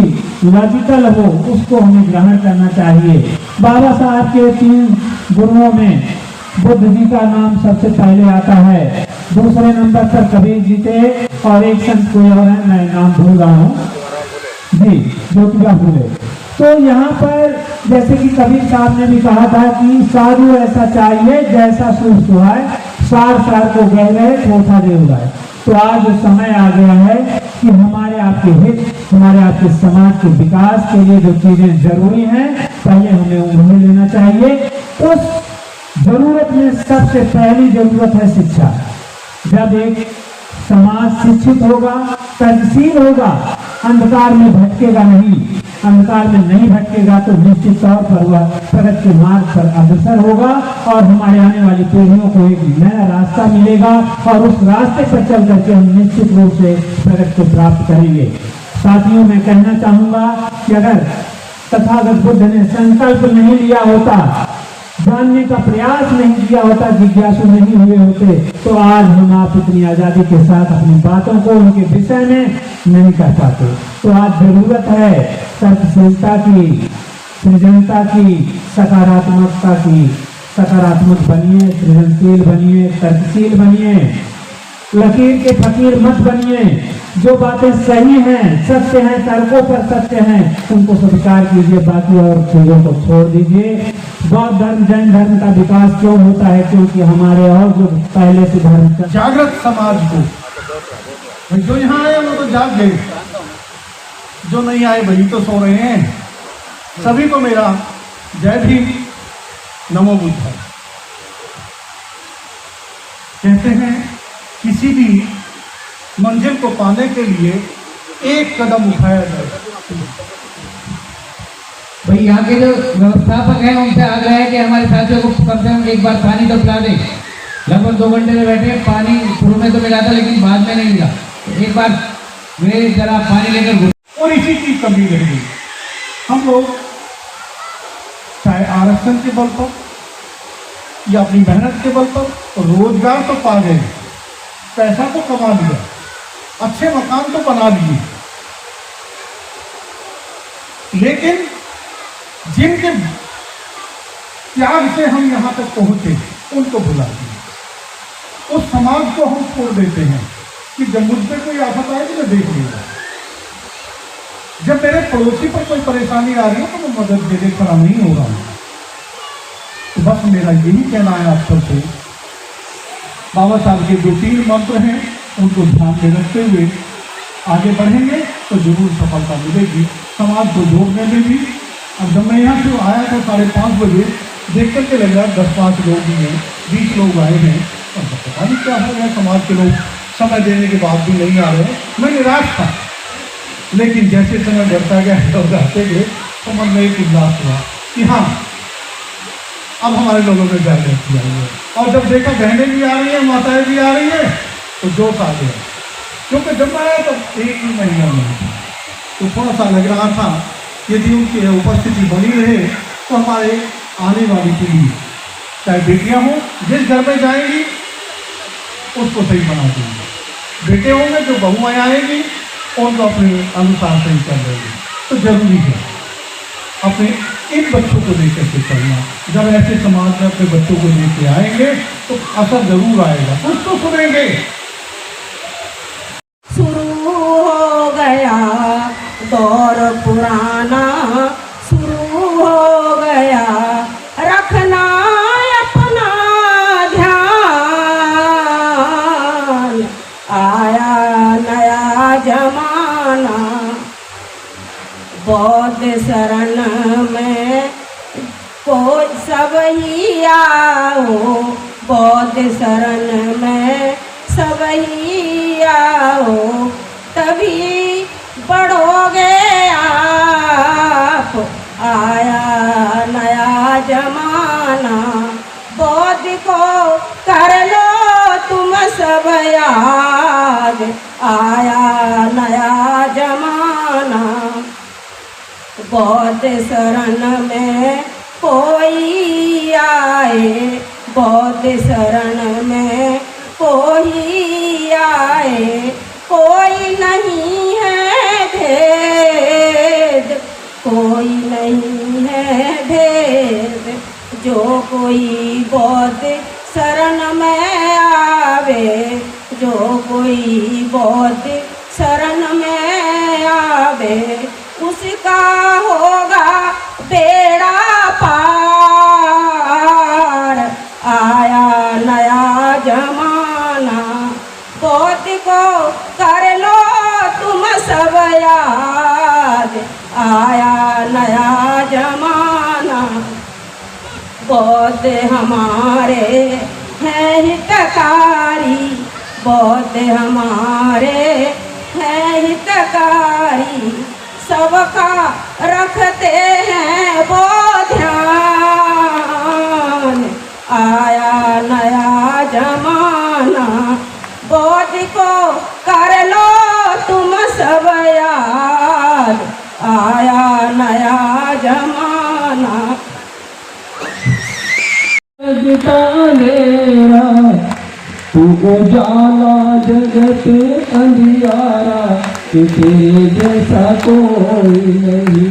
लॉजिकल हो, उसको हमें ग्रहण करना चाहिए। बाबा साहब के 3 गुरुओं में बुद्ध जी का नाम सबसे पहले आता है, दूसरे नंबर पर कबीर जी थे, और एक संत कोई और है, मैं नाम भूल रहा हूँ जी, ज्योतिबा फुले। तो यहाँ पर जैसे कि कबीर साहब ने भी कहा था कि साधु ऐसा चाहिए जैसा सूर सुहाए, सार सार को गह गए चौथा दे उगाए। तो आज समय आ गया है कि हमारे आपके हित, हमारे आपके समाज के विकास के लिए जो चीजें जरूरी हैं, पहले हमें उन्हें लेना चाहिए। उस जरूरत में सबसे पहली जरूरत है शिक्षा। जब एक समाज शिक्षित होगा, तर्कशील होगा, अंधकार में भटकेगा नहीं, अंधकार में नहीं भटकेगा, तो निश्चित तौर पर वह प्रगति के मार्ग पर अग्रसर होगा और हमारे आने वाली पीढ़ियों को एक नया रास्ता मिलेगा, और उस रास्ते पर चल करके हम निश्चित रूप से प्रगति को प्राप्त करेंगे। साथियों, मैं कहना चाहूंगा कि अगर तथागत बुद्ध ने संकल्प नहीं लिया होता, जानने का प्रयास नहीं किया होता, जिज्ञासु नहीं हुए होते, तो आज हम आप इतनी आजादी के साथ अपनी बातों को उनके विषय में नहीं कर पाते। तो आज जरूरत है तर्कशीलता की, सृजनता की, सकारात्मकता की। सकारात्मक बनिए, सृजनशील बनिए, तर्कशील बनिए, लकीर के फकीर मत बनिए। जो बातें सही हैं, सत्य हैं, तर्कों पर सत्य हैं, उनको स्वीकार कीजिए, बाकी और चीजों को छोड़ दीजिए। बौद्ध धर्म, जैन धर्म का विकास क्यों होता है? क्योंकि हमारे और जो पहले से धर्म जागृत समाज को, जो यहाँ आए वो तो जाग गए, जो नहीं आए वही तो सो रहे हैं। सभी को मेरा जय भीम, नमो बुद्धाय। कहते हैं किसी भी मंजिल को पाने के लिए एक कदम उठाया जाए। भाई यहाँ के जो व्यवस्थापक हैं उनसे आग्रह है कि हमारे साथियों को कम से कम एक बार पानी तो पिला दें। लगभग 2 घंटे में बैठे, पानी शुरू में तो मिला था लेकिन बाद में नहीं मिला। एक बार वे जरा पानी लेकर, और इसी की कमी रही। हम लोग चाहे आरक्षण के बल पर या अपनी मेहनत के बल पर रोजगार तो पा गए, पैसा तो कमा लिया, अच्छे मकान तो बना लिए, लेकिन जिनके त्याग से हम यहाँ तक पहुंचे उनको भुला दिए। उस समाज को हम छोड़ देते हैं कि जब मुझ पे कोई आफत आएगी तो देख लेगा। जब मेरे पड़ोसी पर कोई परेशानी आ रही है तो मैं मदद देने खड़ा नहीं हो रहा हूं। तो बस मेरा यही कहना है आप सबसे, बाबा साहब के जो 3 मंत्र हैं उनको ध्यान में रखते हुए आगे बढ़ेंगे तो जरूर सफलता मिलेगी समाज को जोड़ने में भी। अब जब मैं यहाँ से आया था 5:30 बजे, देख करके लगा 10-5 लोग ही हैं, 20 लोग आए हैं और पता नहीं क्या हो गया, समाज के लोग समय देने के बाद भी नहीं आ रहे। मैं निराश था, लेकिन जैसे समय बढ़ता गया लोग आते गए तो मन में एक उल्लास हुआ कि हाँ अब हमारे लोगों में जागृति आई है। और जब देखा बहनें भी आ रही हैं, माताएं भी आ रही हैं, तो जोश आ गया। क्योंकि जब मैं आया तो 1 ही महीना में था, तो थोड़ा सा लग रहा था यदि उनकी उपस्थिति बनी रहे तो हमारे आने वाली पीढ़ी, चाहे बेटियां हों, जिस घर में जाएंगी उसको सही बना देंगे। बेटे होंगे जो बहुएं आएंगी उनको अपने अनुसार सही कर देंगे। तो जरूरी है अपने इन बच्चों को लेकर के चलना। जब ऐसे समाज में अपने बच्चों को लेके आएंगे तो असर जरूर आएगा, कुछ तो सुनेंगे। शुरू हो गया दौर पुराना, शुरू हो गया, रखना अपना ध्यान, आया नया जमाना, बौद्ध शरण में कोई सब ही आओ, बौद्ध शरण में सब ही आओ, तभी बढ़ोगे आप, आया नया जमाना, बौद्ध को कर लो तुम सब याद, आया नया जमाना, बौद्ध शरण में कोई आए, बौद्ध शरण में कोई आए, कोई नहीं है भेद, कोई नहीं है भेद, जो कोई बौद्ध शरण में आवे, जो कोई बौद्ध शरण में आवे, उसका होगा बेड़ा पार, आया नया जमाना, बौद्ध को कर लो तुम सब याद, आया नया जमाना, बौद्ध हमारे हैं हितकारी, बौद्ध हमारे हैं हितकारी, सबका रखते हैं वो ध्यान, आया नया जमाना, बौद्ध को कर लो तुम सब याद, आया नया जमाना। तू उजाला जगत अंधियारा, कि तेरे जैसा कोई नहीं,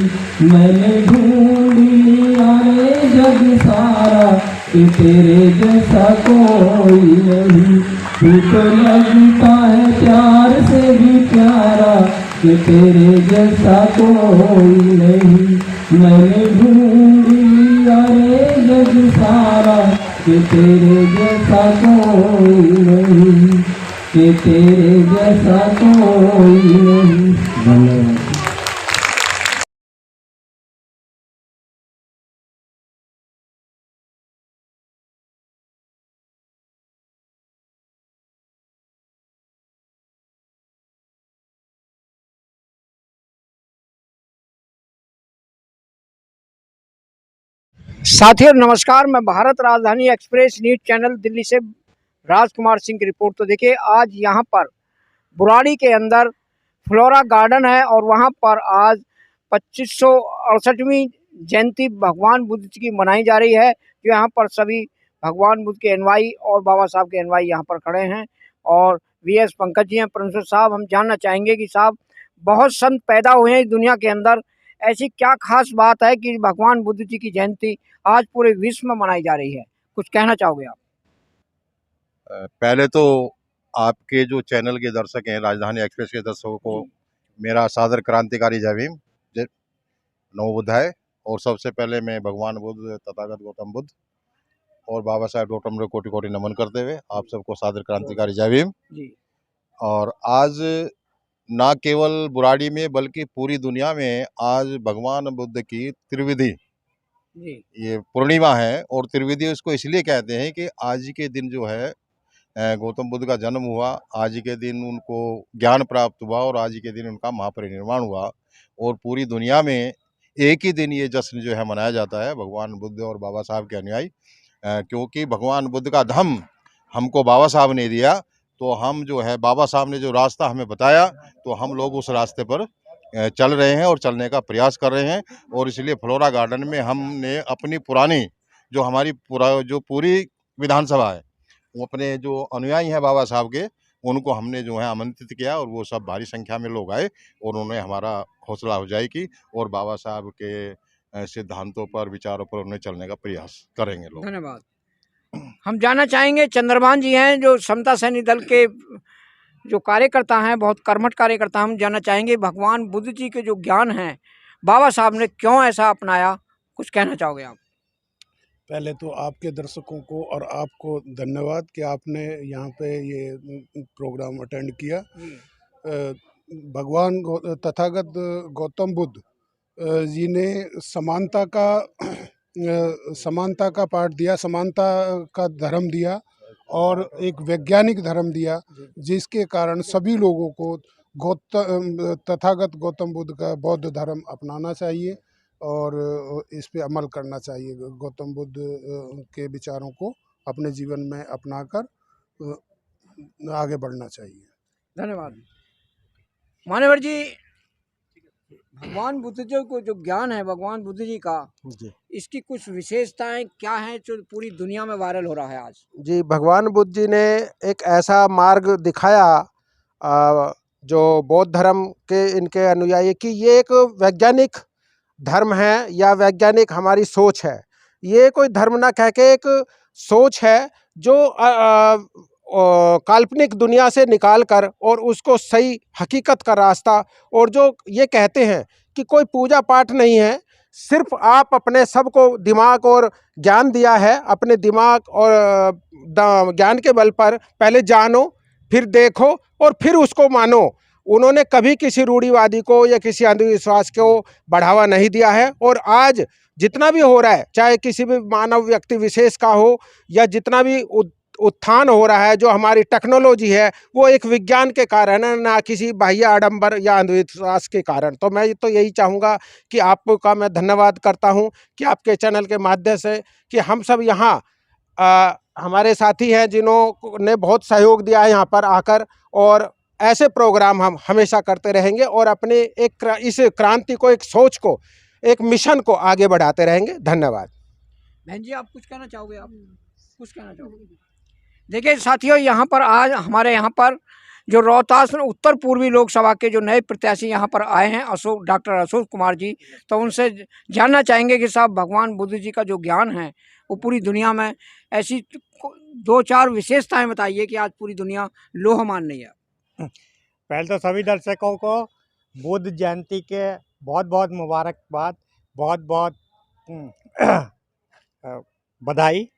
मैंने ढूंढ लिया रे जग सारा, कि तेरे जैसा कोई नहीं, तू तो लगता है प्यार से भी प्यारा, कि तेरे जैसा कोई नहीं, मैंने ढूंढ लिया रे जग सारा, कि तेरे जैसा कोई नहीं, कि तेरे जैसा कोई नहीं। धन्यवाद। साथियों नमस्कार, मैं भारत राजधानी एक्सप्रेस न्यूज चैनल दिल्ली से राजकुमार सिंह की रिपोर्ट। तो देखिए, आज यहाँ पर बुराड़ी के अंदर फ्लोरा गार्डन है और वहाँ पर आज 2568वीं जयंती भगवान बुद्ध की मनाई जा रही है। जो यहाँ पर सभी भगवान बुद्ध के अनुयायी और बाबा साहब के अनुयायी यहाँ पर खड़े हैं और वीएस पंकज जी हैं प्रिंसिपल साहब। हम जानना चाहेंगे कि साहब, बहुत संत पैदा हुए हैं इस दुनिया के अंदर, ऐसी क्या खास बात है कि भगवान बुद्ध जी की जयंती आज पूरे विश्व में मनाई जा रही है? कुछ कहना चाहोगे आप? पहले तो आपके जो चैनल के दर्शक हैं, राजधानी एक्सप्रेस के दर्शकों को मेरा सादर क्रांतिकारी जय भीम, जय नमो बुद्धाय। और सबसे पहले मैं भगवान बुद्ध तथागत गौतम बुद्ध और बाबा साहेब डॉक्टर अम्बेडकर कोटि कोटि नमन करते हुए आप सबको सादर क्रांतिकारी जय भीम। जी। और आज ना केवल बुराड़ी में बल्कि पूरी दुनिया में आज भगवान बुद्ध की त्रिविधि जी। ये पूर्णिमा है। और त्रिविधि उसको इसलिए कहते हैं कि आज के दिन जो है गौतम बुद्ध का जन्म हुआ, आज के दिन उनको ज्ञान प्राप्त हुआ और आज के दिन उनका महापरिनिर्वाण हुआ। और पूरी दुनिया में एक ही दिन ये जश्न जो है मनाया जाता है भगवान बुद्ध और बाबा साहब के अनुयायी, क्योंकि भगवान बुद्ध का धम्म हमको बाबा साहब ने दिया, तो हम जो है बाबा साहब ने जो रास्ता हमें बताया तो हम लोग उस रास्ते पर चल रहे हैं और चलने का प्रयास कर रहे हैं। और इसलिए फ्लोरा गार्डन में हमने अपनी पुरानी जो हमारी जो पूरी विधानसभा है वो अपने जो अनुयायी हैं बाबा साहब के उनको हमने जो है आमंत्रित किया और वो सब भारी संख्या में लोग आए और उन्होंने हमारा हौसला अफजाई की और बाबा साहब के सिद्धांतों पर विचारों पर उन्हें चलने का प्रयास करेंगे लोग। धन्यवाद। हम जानना चाहेंगे, चंद्रभान जी हैं जो समता सैनिक दल के जो कार्यकर्ता हैं, बहुत कर्मठ कार्यकर्ता। हम जानना चाहेंगे भगवान बुद्ध जी के जो ज्ञान हैं बाबा साहब ने क्यों ऐसा अपनाया, कुछ कहना चाहोगे आप? पहले तो आपके दर्शकों को और आपको धन्यवाद कि आपने यहाँ पे ये प्रोग्राम अटेंड किया। भगवान तथागत गौतम बुद्ध जी ने समानता का पाठ दिया, समानता का धर्म दिया और एक वैज्ञानिक धर्म दिया, जिसके कारण सभी लोगों को तथागत गौतम बुद्ध का बौद्ध धर्म अपनाना चाहिए और इस पे अमल करना चाहिए। गौतम बुद्ध के विचारों को अपने जीवन में अपनाकर आगे बढ़ना चाहिए। धन्यवाद। मान्यवर जी, भगवान बुद्ध जी को जो ज्ञान है भगवान बुद्ध जी का, इसकी कुछ विशेषताएं क्या हैं जो पूरी दुनिया में वायरल हो रहा है आज? जी, भगवान बुद्ध जी ने एक ऐसा मार्ग दिखाया जो बौद्ध धर्म के इनके अनुयायी कि ये एक वैज्ञानिक धर्म है या वैज्ञानिक हमारी सोच है। ये कोई धर्म ना कह के एक सोच है जो काल्पनिक दुनिया से निकाल कर और उसको सही हकीकत का रास्ता, और जो ये कहते हैं कि कोई पूजा पाठ नहीं है, सिर्फ आप अपने सबको दिमाग और ज्ञान दिया है, अपने दिमाग और ज्ञान के बल पर पहले जानो, फिर देखो और फिर उसको मानो। उन्होंने कभी किसी रूढ़िवादी को या किसी अंधविश्वास को बढ़ावा नहीं दिया है। और आज जितना भी हो रहा है, चाहे किसी भी मानव व्यक्ति विशेष का हो या जितना भी उत्थान हो रहा है, जो हमारी टेक्नोलॉजी है, वो एक विज्ञान के कारण है, ना किसी बाह्य आडंबर या अंधविश्वास के कारण। तो मैं तो यही चाहूँगा कि आपका मैं धन्यवाद करता हूँ कि आपके चैनल के माध्यम से कि हम सब यहाँ हमारे साथी हैं जिन्होंने बहुत सहयोग दिया है यहाँ पर आकर, और ऐसे प्रोग्राम हम हमेशा करते रहेंगे और अपने इस क्रांति को, एक सोच को, एक मिशन को आगे बढ़ाते रहेंगे। धन्यवाद। बहन जी, आप कुछ कहना चाहोगे? आप कुछ कहना चाहोगे? देखिए साथियों, यहाँ पर आज हमारे यहाँ पर जो रोहतास में उत्तर पूर्वी लोकसभा के जो नए प्रत्याशी यहाँ पर आए हैं, डॉक्टर अशोक कुमार जी, तो उनसे जानना चाहेंगे कि साहब भगवान बुद्ध जी का जो ज्ञान है वो पूरी दुनिया में ऐसी 2-4 विशेषताएं बताइए कि आज पूरी दुनिया लोह मान रही है। पहले तो सभी दर्शकों को बुद्ध जयंती के बहुत बहुत मुबारकबाद, बहुत बहुत बधाई।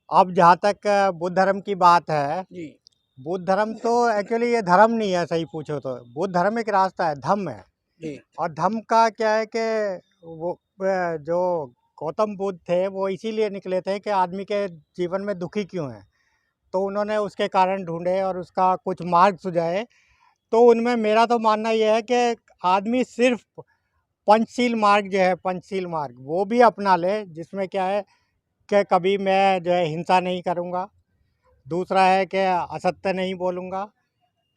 अब जहाँ तक बुद्ध धर्म की बात है, बुद्ध धर्म तो एक्चुअली ये धर्म नहीं है, सही पूछो तो बुद्ध धर्म एक रास्ता है, धम्म है। और धम्म का क्या है कि वो जो गौतम बुद्ध थे वो इसीलिए निकले थे कि आदमी के जीवन में दुखी क्यों है, तो उन्होंने उसके कारण ढूंढे और उसका कुछ मार्ग सुझाए। तो उनमें मेरा तो मानना यह है कि आदमी सिर्फ पंचशील मार्ग जो है, पंचशील मार्ग वो भी अपना ले, जिसमें क्या है कि कभी मैं जो है हिंसा नहीं करूँगा, दूसरा है कि असत्य नहीं बोलूँगा,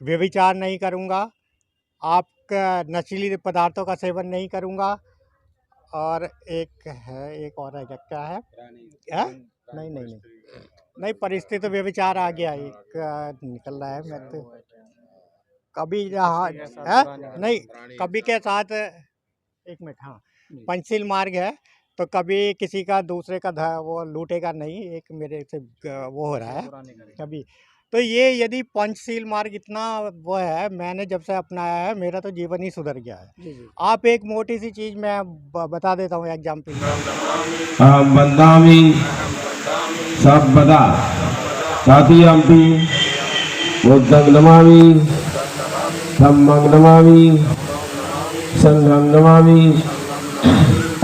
व्यभिचार नहीं करूँगा, आपका नशीली पदार्थों का सेवन नहीं करूँगा, और एक और है क्या है नहीं परिस्थिति तो व्यभिचार आ गया, एक निकल रहा है, मैं तो कभी नहीं कभी के साथ एक मिनट, हाँ पंचशील मार्ग है, तो कभी किसी का दूसरे का वो लूटेगा नहीं, एक मेरे से वो हो रहा है कभी, तो ये यदि पंचशील मार्ग इतना वो है, मैंने जब से अपनाया है मेरा तो जीवन ही सुधर गया है। आप एक मोटी सी चीज़ मैं बता देता हूँ एग्जाम्पल। बंदामी सब बदा तातियम्पि बुद्धं नमामि धम्मं नमामि संघं नमामि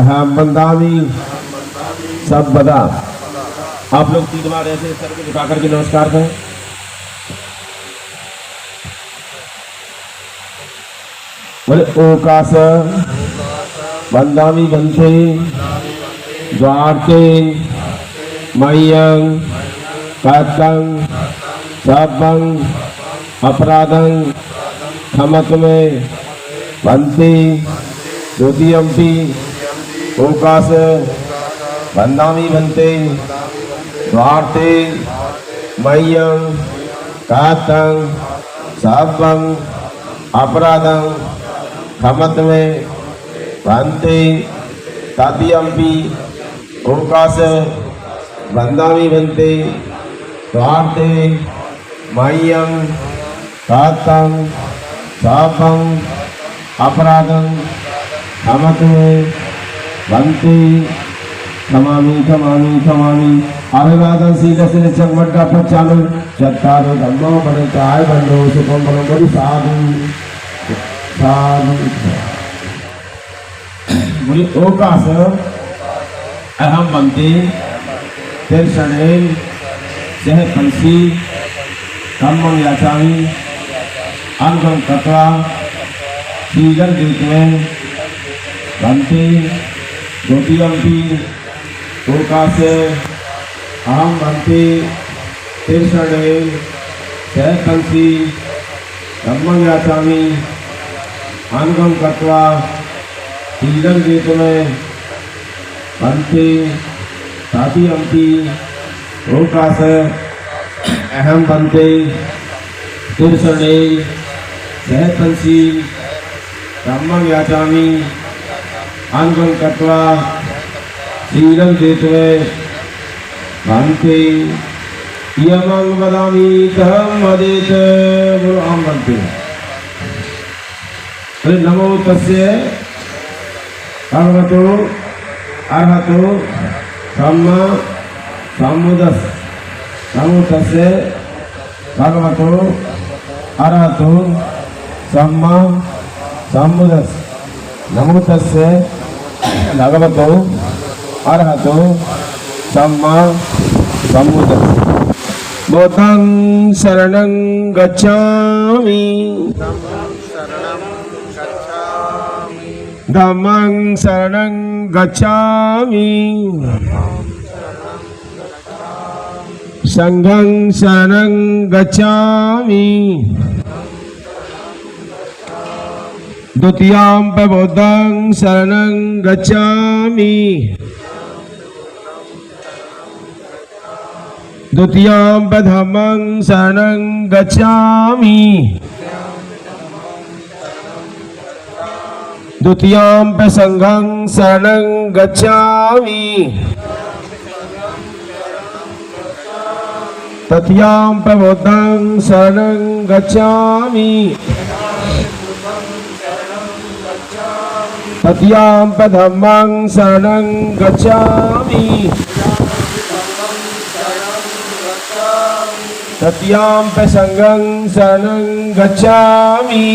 अहं बंदामी सब बदा। आप लोग 3 बार ऐसे सर को झुका करके नमस्कार करें। बोले ओकास बंदामी बंते द्वारते मय्यं कातं सबं अपराधं क्षमत्मे बंते द्वितीयम्पि ओकास बंदामी बंते द्वारते मय्यं कातं सबं अपराधं क्षमत्मे बंते तृतीयम्पि ओकास बंदामी बंते द्वारते मय्यं कातं सबं अपराधं क्षमत्मे बंते क्षमामि क्षमामि क्षमामि। अभिवादन शीलस्य चंगमड्डा पच्चानु चत्तारो धम्मो बड़काय बंडो सुखम बलो बड़ी साधु साधु। बोले ओकास अहम बंते तिर्षणे सह पंसी धम्मं याचामि अनुगम कृत्वा शीलं दीत्वे बंते द्वितीयम्पि ओकास अहम बंते तिर्षणे सह पंसी धम्मं याचामि अनुगम कृत्वा शीलं दीत्वे बंते तृतीयम्पि ओकास अहम बंते तिर्षणे सह पंसी धम्मं याचामि अनुगम कृत्वा शीलं दीत्वे बंते यमं वदामि तहं वदेत। बोलो अहं बंते। नमो तस्य भगवतो अर्हतो सम्मा सम्बुद्धस्य। नमो तस्य भगवतो अर्हतो सम्मा सम्बुद्धस्य। नमो तस्य भगवतो अर्हतो सम्मा सम्बुद्धस्य। बुद्धं शरणं गच्छामि धम्मं शरणं गच्छामि संघं शरणं गच्छामि द्वितीयम्पि बुद्धं शरणं गच्छामि द्वितीयम्पि धम्मं शरणं गच्छामि द्वितीयम्पि संघं शरणं गच्छामि तृतीयम्पि बुद्धं शरणं गच्छामि तृतीयम्पि धम्मं शरणं गच्छामि तृतीयम्पि संघं शरणं गच्छामि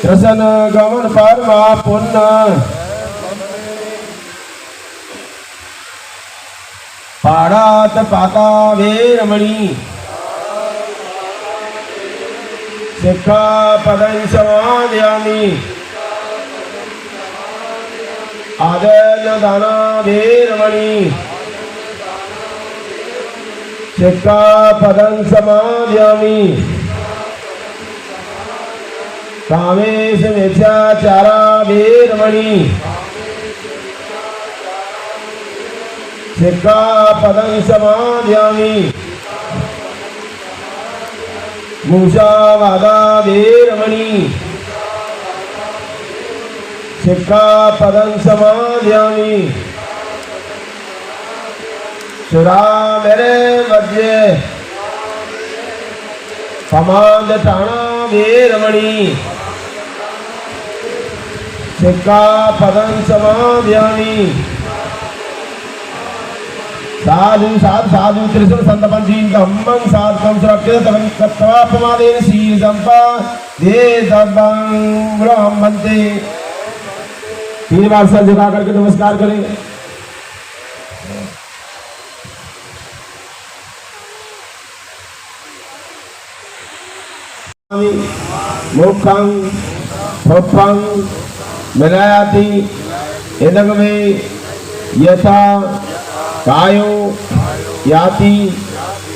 त्रसन गमन परमा पुण्य पाणात पाता वेरमणि सिक्खापदं समादयामि आदर्य दाना वेरमणि सिक्खापदं समादयामि कामेश मिथ्याचारा वेरमणि सिक्खापदं समादयामि मूषावादा वेरमणि सिक्खापदं समादयामि चुरा मेरे बजे पमांद ठाणा वीरमणि सिक्का पदं समाध्यामि साधु साधु साधु त्रिशूल संतपंचीन कम्मं साधकं सुरक्षित तवापमादेन शील संपा दे दबं ब्रह्मन्ते। 3 बार सर झुका करके नमस्कार करें। मुखं भोपं विनयाति इदंगमे यथा कायो याति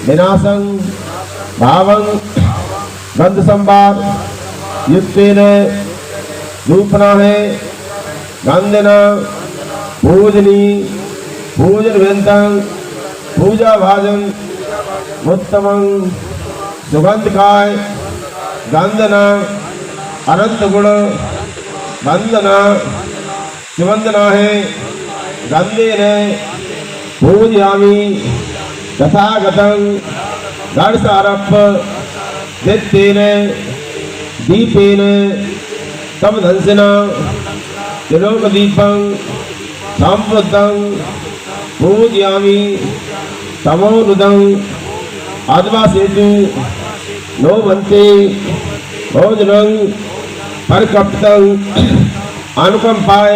विनाशं भावं गंध संभार युक्तेन रूपनाहे गंधना पूजनी पूजन व्यंतं पूजा भाजन उत्तमं सुगंधकाय गंधना अनंत गुण वंदना सुवंदना है गंधेन पूजयामि तथागतं गणसारप्प दित्तेन दीपेन तमधंसिना त्रिलोकदीपं संवृद्धं पूजयामि तमोनुदं आद्वासेतु नो भन्ते भोजनं परकप्तं अनुकंपाय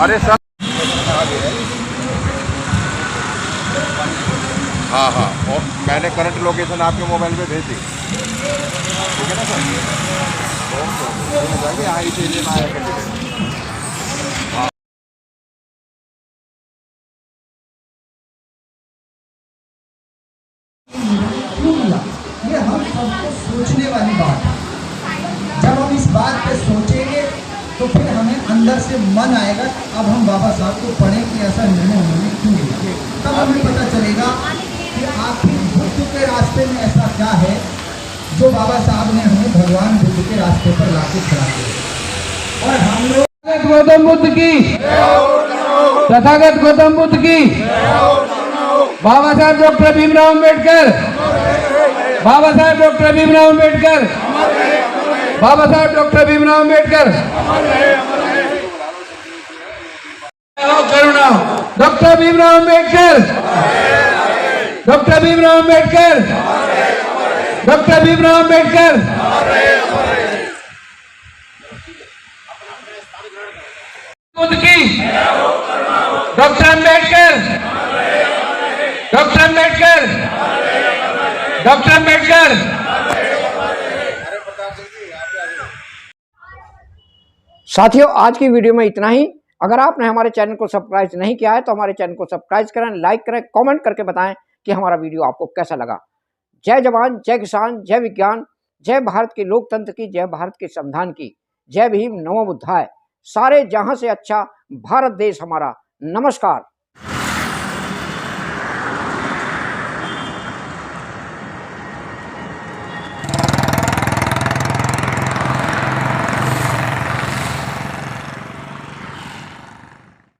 अरे सर हाँ हाँ, और मैंने करंट लोकेशन आपके मोबाइल पे भेज दी, ठीक है ना सर? तो यहाँ इस एरिया में आया करके। ये हम सबको सोचने वाली बात है। जब हम इस बात पे सोचेंगे तो फिर हमें अंदर अंदर से मन आएगा कि अब हम बाबा साहब को पढ़ें कि ऐसा निर्णय उन्होंने क्यों लिया, तब हमें पता चलेगा कि आखिर बुद्ध के रास्ते में ऐसा क्या है जो बाबा साहब ने हमें भगवान बुद्ध के रास्ते पर लाके खड़ा किया। और हम लोग गौतम बुद्ध की, तथागत गौतम बुद्ध की, बाबा Saheb doctor Bhimrao Ambedkar, Baba Saheb doctor Bhimrao Ambedkar, Baba Saheb doctor Bhimrao Ambedkar, करुणा, doctor Bhimrao Ambedkar, doctor Bhimrao Ambedkar, doctor Bhimrao Ambedkar, Buddha की, doctor Ambedkar, doctor Ambedkar, doctor Ambedkar. साथियों, आज की वीडियो में इतना ही। अगर आपने हमारे चैनल को सब्सक्राइब नहीं किया है तो हमारे चैनल को सब्सक्राइब करें, लाइक करें, कमेंट करके बताएं कि हमारा वीडियो आपको कैसा लगा। जय जवान, जय किसान, जय विज्ञान, जय भारत के लोकतंत्र की, जय भारत के संविधान की, जय भीम, नमो बुद्धाय। सारे जहां से अच्छा भारत देश हमारा। नमस्कार।